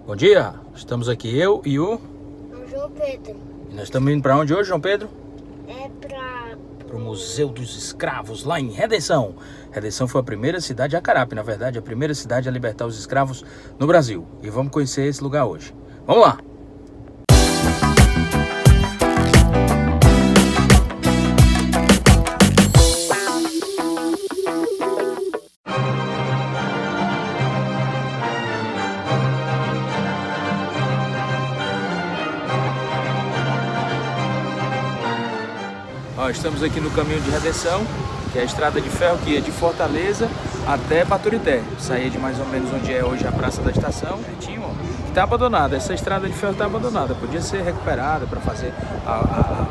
Bom dia, estamos aqui eu e o João Pedro. E nós estamos indo para onde hoje, João Pedro? É para Para o Museu dos Escravos, lá em Redenção. Redenção foi a primeira cidade, Acarape, na verdade, a primeira cidade a libertar os escravos no Brasil. E vamos conhecer esse lugar hoje. Vamos lá! Ó, estamos aqui no caminho de Redenção, que é a estrada de ferro que ia de Fortaleza até Baturité. Saía de mais ou menos onde é hoje a Praça da Estação, pertinho, ó. Está abandonada, essa estrada de ferro está abandonada. Podia ser recuperada para fazer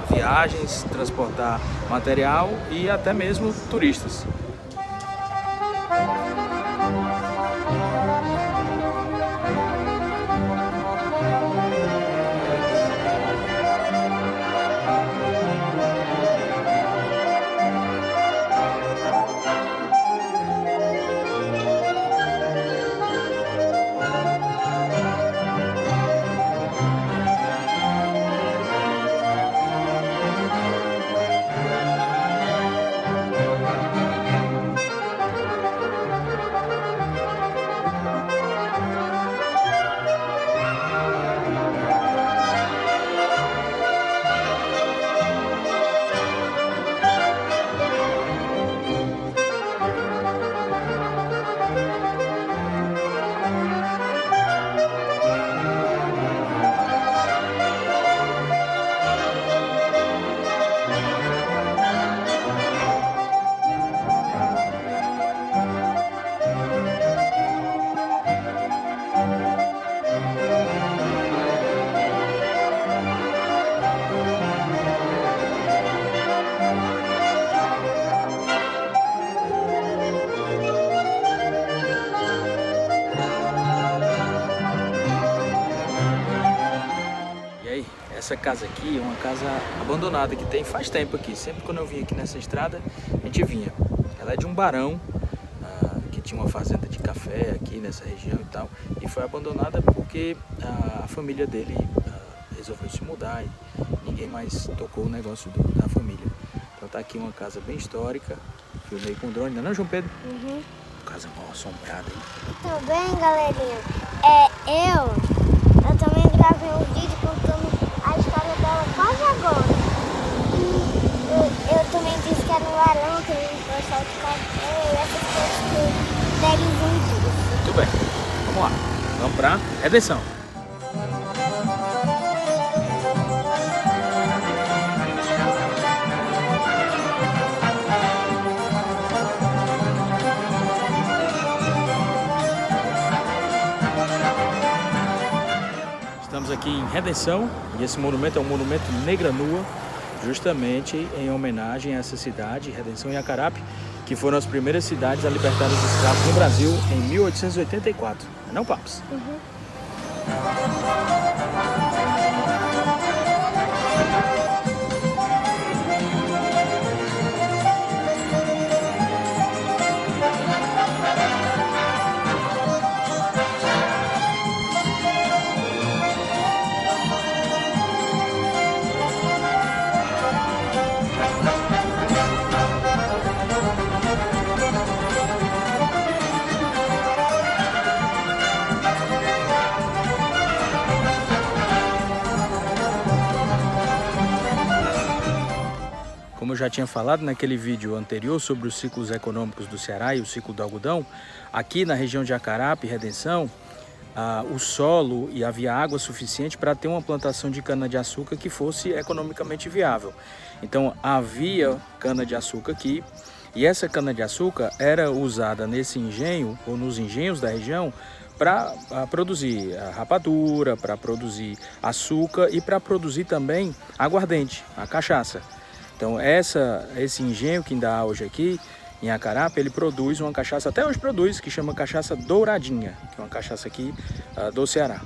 viagens, transportar material e até mesmo turistas. Essa casa aqui é uma casa abandonada que tem faz tempo aqui. Sempre quando eu vim aqui nessa estrada, a gente vinha. Ela é de um barão que tinha uma fazenda de café aqui nessa região e tal. E foi abandonada porque a família dele resolveu se mudar e ninguém mais tocou o negócio da família. Então tá aqui uma casa bem histórica. Filmei com drone, não é, João Pedro? Uhum. Casa mal assombrada aí. Também, galerinha, eu também gravei um vídeo contando a história dela quase agora. E eu também disse que era um varão, que ele gostava de café e essas coisas que eles tudo. Muito bem, vamos lá. Vamos pra Redenção. Estamos aqui em Redenção e esse monumento é um monumento Negra Nua, justamente em homenagem a essa cidade, Redenção e Acarape, que foram as primeiras cidades a libertar os escravos no Brasil em 1884. Não, Papos? Uhum. Como eu já tinha falado naquele vídeo anterior sobre os ciclos econômicos do Ceará e o ciclo do algodão, aqui na região de Acarape e Redenção, o solo e havia água suficiente para ter uma plantação de cana-de-açúcar que fosse economicamente viável. Então havia cana-de-açúcar aqui e essa cana-de-açúcar era usada nesse engenho ou nos engenhos da região para produzir rapadura, para produzir açúcar e para produzir também aguardente, a cachaça. Então esse engenho que ainda há hoje aqui em Acarape, ele produz uma cachaça, até hoje produz, que chama cachaça douradinha, que é uma cachaça aqui do Ceará.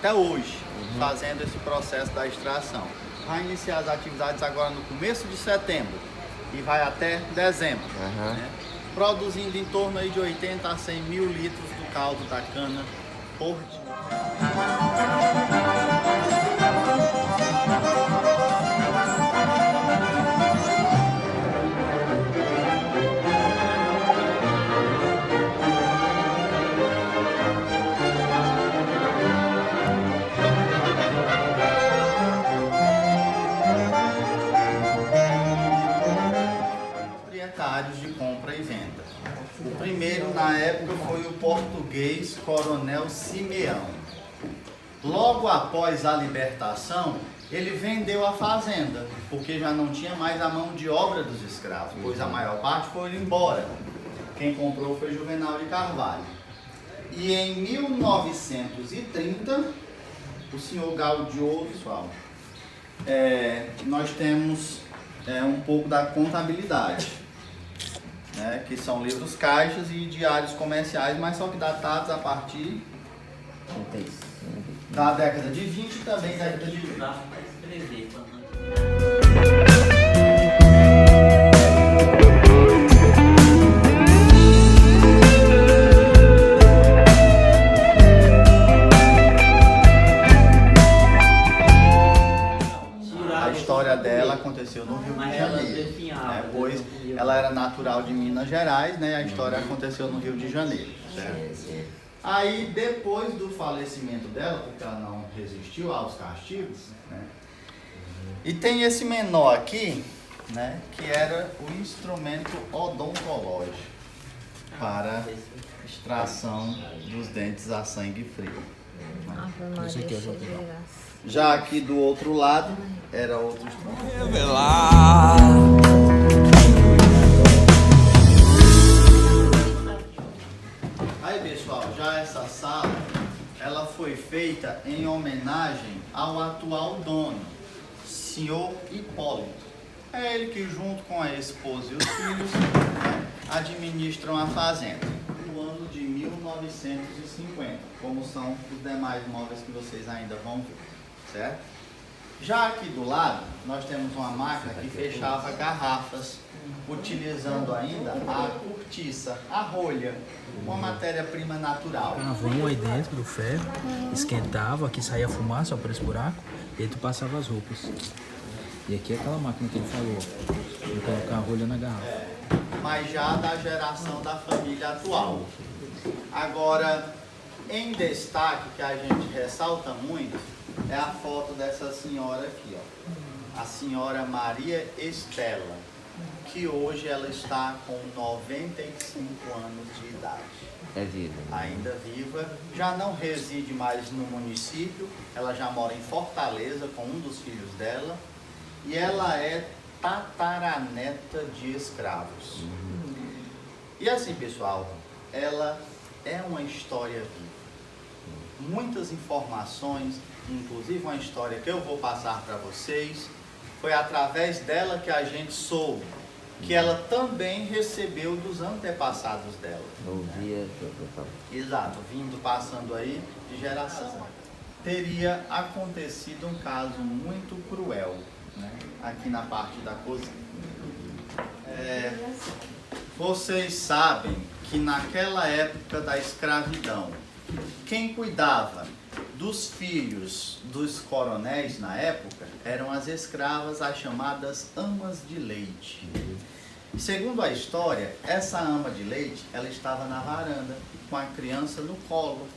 até hoje, fazendo esse processo da extração. Vai iniciar as atividades agora no começo de setembro e vai até dezembro, né? Produzindo em torno aí de 80 a 100 mil litros do caldo da cana por dia. De compra e venda. O primeiro na época foi o português Coronel Simeão. Logo após a libertação, ele vendeu a fazenda, porque já não tinha mais a mão de obra dos escravos, pois a maior parte foi embora. Quem comprou foi Juvenal de Carvalho. E em 1930, o senhor Gaudiô, pessoal, nós temos um pouco da contabilidade. Né, que são livros caixas e diários comerciais, mas só que datados a partir da década de 20 e também da década de 30. A história dela aconteceu no Rio de Janeiro, pois ela era natural de Minas Gerais, né? A história aconteceu no Rio de Janeiro, certo? Aí, depois do falecimento dela, porque ela não resistiu aos castigos, né? E tem esse menor aqui, né? Que era o instrumento odontológico para extração dos dentes a sangue frio. Esse aqui é o já aqui do outro lado era outro instrumento. Aí, pessoal, já essa sala ela foi feita em homenagem ao atual dono, senhor Hipólito. É ele que, junto com a esposa e os filhos, né, administram a fazenda. No ano de 1950, como são os demais móveis que vocês ainda vão ver, certo? Já aqui do lado, nós temos uma máquina que fechava garrafas, utilizando ainda a cortiça, a rolha, uma matéria-prima natural. Vão aí dentro do ferro, esquentava, aqui saía fumaça por esse buraco, e aí tu passava as roupas. E aqui é aquela máquina que ele falou, de colocar a rolha na garrafa. Mas já da geração da família atual. Agora, em destaque, que a gente ressalta muito, é a foto dessa senhora aqui, ó. A senhora Maria Estela, que hoje ela está com 95 anos de idade. É viva. Ainda viva, já não reside mais no município, ela já mora em Fortaleza com um dos filhos dela, e ela é tataraneta de escravos. E assim, pessoal, ela é uma história viva. Muitas informações, inclusive uma história que eu vou passar para vocês, foi através dela que a gente soube que ela também recebeu dos antepassados dela. Ouvia. Exato, vindo, passando aí de geração. Teria acontecido um caso muito cruel, né, aqui na parte da cozinha. Vocês sabem que naquela época da escravidão, quem cuidava dos filhos dos coronéis na época eram as escravas, as chamadas amas de leite. Segundo a história, essa ama de leite, ela estava na varanda com a criança no colo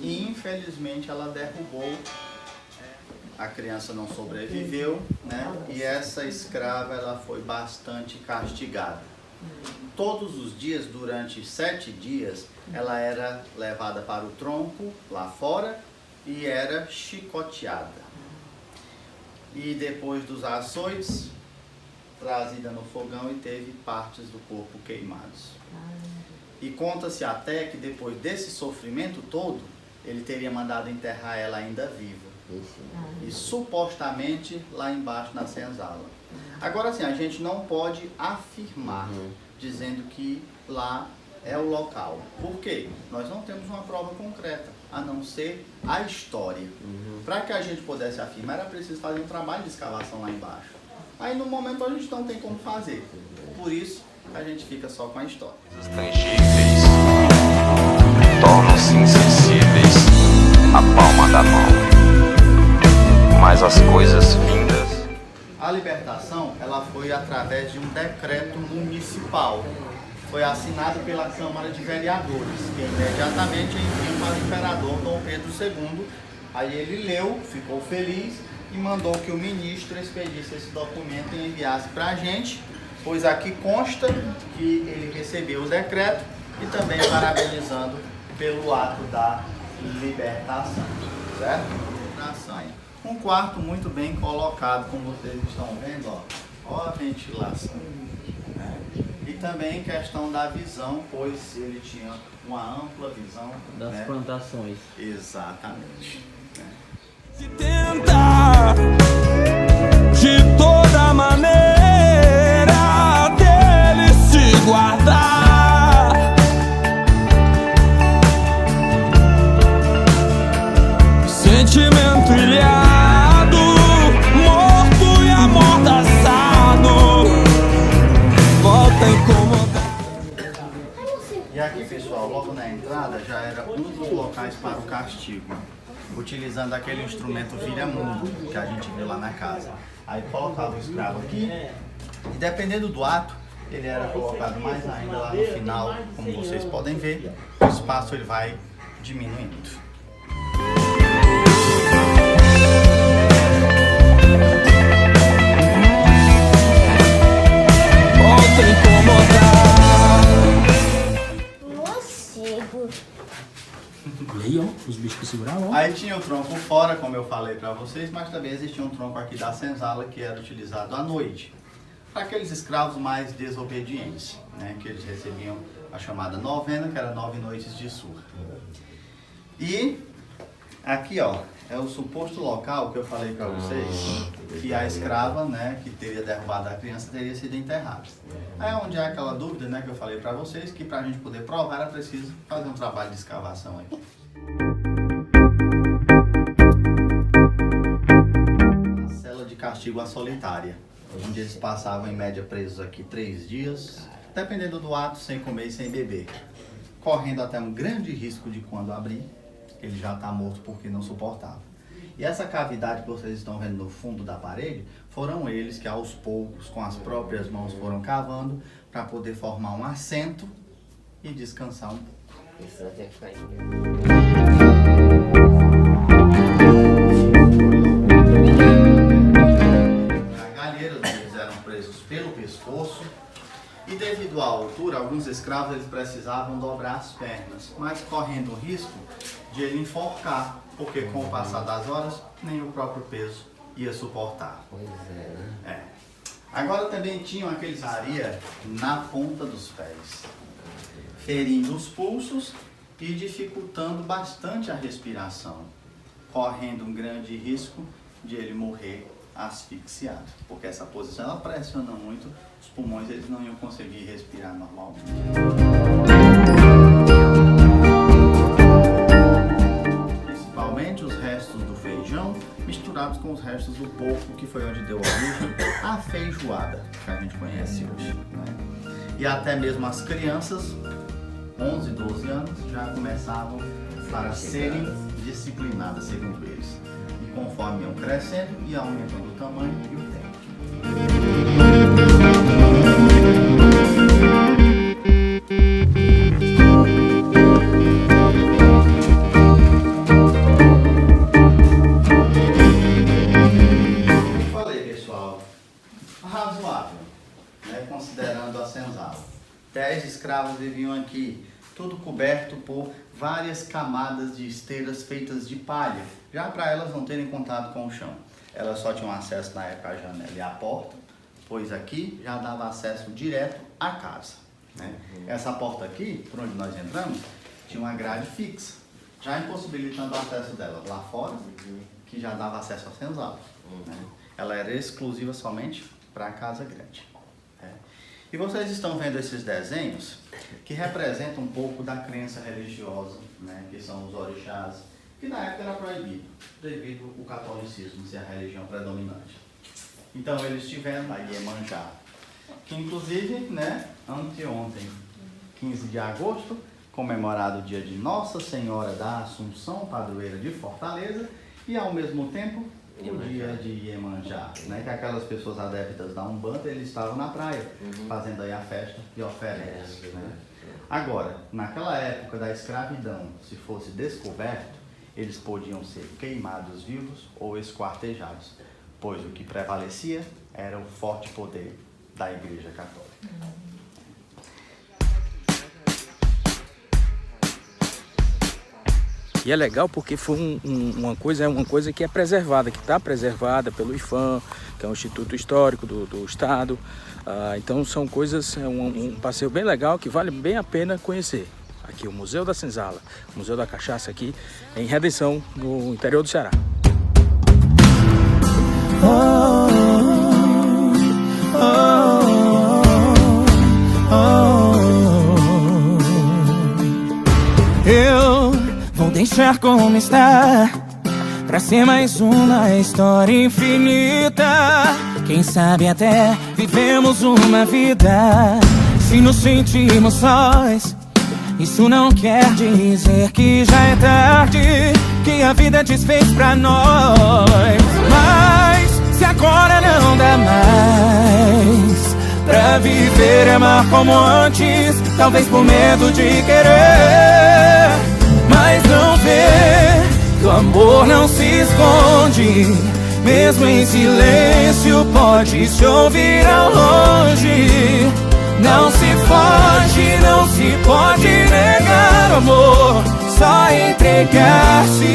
e infelizmente ela derrubou. A criança não sobreviveu, né? E essa escrava ela foi bastante castigada. Todos os dias, durante 7 dias, ela era levada para o tronco lá fora e era chicoteada. E depois dos açoites, trazida no fogão e teve partes do corpo queimados. E conta-se até que depois desse sofrimento todo, ele teria mandado enterrar ela ainda viva. E supostamente lá embaixo na senzala. Agora sim, a gente não pode afirmar, dizendo que lá é o local. Por quê? Nós não temos uma prova concreta. a não ser a história. Para que a gente pudesse afirmar, era preciso fazer um trabalho de escavação lá embaixo. Aí no momento a gente não tem como fazer. Por isso a gente fica só com a história. Os tangíveis tornam-se insensíveis à palma da mão, mas as coisas findas. A libertação, ela foi através de um decreto municipal. Foi assinado pela Câmara de Vereadores, que imediatamente enviou para o imperador Dom Pedro II. Aí ele leu, ficou feliz e mandou que o ministro expedisse esse documento e enviasse para a gente, pois aqui consta que ele recebeu o decreto e também parabenizando pelo ato da libertação, certo? Um quarto muito bem colocado, como vocês estão vendo, ó a ventilação. E também questão da visão, pois ele tinha uma ampla visão das plantações. Exatamente. Se tentar de toda maneira dele se guardar, sentimento ilhado, morto e amordaçado, volta a incomodar. E aqui, pessoal, logo na entrada já era um dos locais para o castigo, utilizando aquele instrumento vira-mundo que a gente viu lá na casa. Aí colocava o escravo aqui e, dependendo do ato, ele era colocado mais ainda lá no final. Como vocês podem ver, o espaço ele vai diminuindo. Volta a incomodar. Morcego. E aí, ó, os bichos que seguravam, ó. Aí tinha o tronco fora, como eu falei para vocês, mas também existia um tronco aqui da senzala que era utilizado à noite para aqueles escravos mais desobedientes, né, que eles recebiam a chamada novena, que era 9 noites de surra. E aqui, ó, é o suposto local que eu falei para vocês, que a escrava, né, que teria derrubado a criança, teria sido enterrada. Aí é onde há aquela dúvida, né, que eu falei para vocês, que para a gente poder provar era preciso fazer um trabalho de escavação aqui. A cela de castigo à solitária, onde eles passavam em média presos aqui 3 dias, dependendo do ato, sem comer e sem beber, correndo até um grande risco de quando abrir, ele já está morto porque não suportava. E essa cavidade que vocês estão vendo no fundo da parede, foram eles que aos poucos, com as próprias mãos, foram cavando para poder formar um assento e descansar um pouco. A galheira deles eram presos pelo pescoço e devido à altura, alguns escravos eles precisavam dobrar as pernas, mas correndo o risco de ele enforcar, porque com o passar das horas, nem o próprio peso ia suportar. Pois é, né? Agora também tinham aqueles areia na ponta dos pés, ferindo os pulsos e dificultando bastante a respiração, correndo um grande risco de ele morrer asfixiado, porque essa posição ela pressiona muito, os pulmões eles não iam conseguir respirar normalmente. Principalmente os restos do feijão misturados com os restos do porco, que foi onde deu origem à feijoada que a gente conhece hoje, né? E até mesmo as crianças, 11, 12 anos, já começavam para serem disciplinadas, segundo eles. E conforme iam crescendo, ia aumentando o tamanho e o tempo. Falei, pessoal, razoável, né, considerando a senzala. 10 escravos viviam aqui, tudo coberto por várias camadas de esteiras feitas de palha, já para elas não terem contato com o chão. Elas só tinham acesso na época à janela e à porta, pois aqui já dava acesso direto à casa, né? Essa porta aqui, por onde nós entramos, tinha uma grade fixa, já impossibilitando o acesso delas lá fora, que já dava acesso à senzala, né? Ela era exclusiva somente para a casa grande. E vocês estão vendo esses desenhos que representam um pouco da crença religiosa né, que são os orixás, que na época era proibido, devido ao catolicismo ser a religião predominante. Então eles tiveram a Iemanjá, que inclusive, né, anteontem, 15 de agosto, comemorado o dia de Nossa Senhora da Assunção, padroeira de Fortaleza, e ao mesmo tempo o dia de Iemanjá, né, que aquelas pessoas adeptas da Umbanda, eles estavam na praia, fazendo aí a festa de oferendas, né? Agora, naquela época da escravidão, se fosse descoberto, eles podiam ser queimados vivos ou esquartejados, pois o que prevalecia era o forte poder da Igreja Católica. E é legal porque foi uma coisa que é preservada, que está preservada pelo IFAM, que é um Instituto Histórico do Estado. Então são coisas, um passeio bem legal que vale bem a pena conhecer. Aqui o Museu da Senzala, o Museu da Cachaça aqui em Redenção, no interior do Ceará. Eu vou deixar como está, pra ser mais uma história infinita. Quem sabe até vivemos uma vida. Se nos sentimos sós, isso não quer dizer que já é tarde, que a vida desfez pra nós. Mas se agora não dá mais pra viver e amar como antes, talvez por medo de querer, mas não vê que o amor não se esconde, mesmo em silêncio pode se ouvir ao longe. Não se foge, não se pode negar o amor, só entregar-se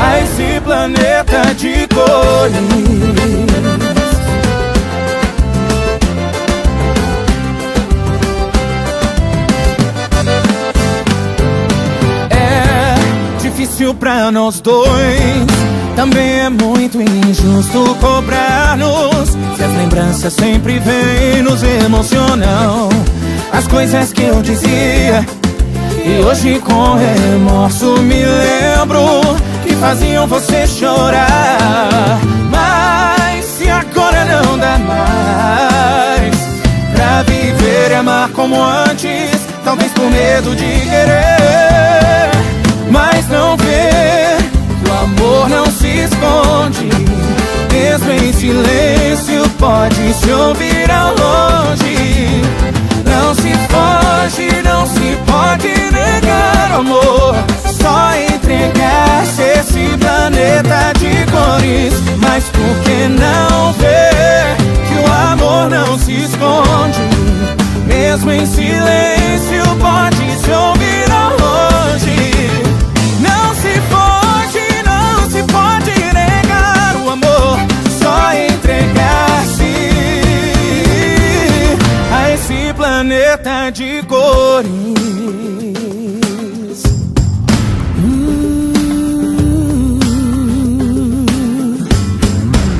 a esse planeta de cores. Difícil pra nós dois, também é muito injusto cobrar-nos, se as lembranças sempre vêm nos emocionam. As coisas que eu dizia e hoje com remorso me lembro, que faziam você chorar. Mas se agora não dá mais pra viver e amar como antes, talvez por medo de querer, mas não vê que o amor não se esconde, mesmo em silêncio pode se ouvir ao longe. Não se foge, não se pode negar o amor, só entregar-se esse planeta de cores. Mas por que não ver que o amor não se esconde, mesmo em silêncio pode se ouvir ao longe. Não se foge, não se pode negar o amor, só entregar-se a esse planeta de cores.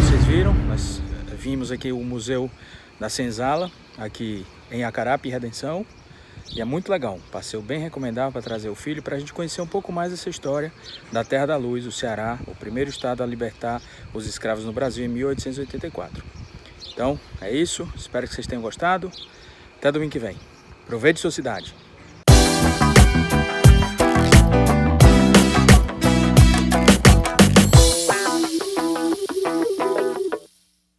Vocês viram? Nós vimos aqui o Museu da Senzala, aqui em Acarape, Redenção. E é muito legal, um passeio bem recomendável para trazer o filho, para a gente conhecer um pouco mais essa história da Terra da Luz, o Ceará, o primeiro estado a libertar os escravos no Brasil em 1884. Então, é isso, espero que vocês tenham gostado. Até domingo que vem. Aproveite sua cidade.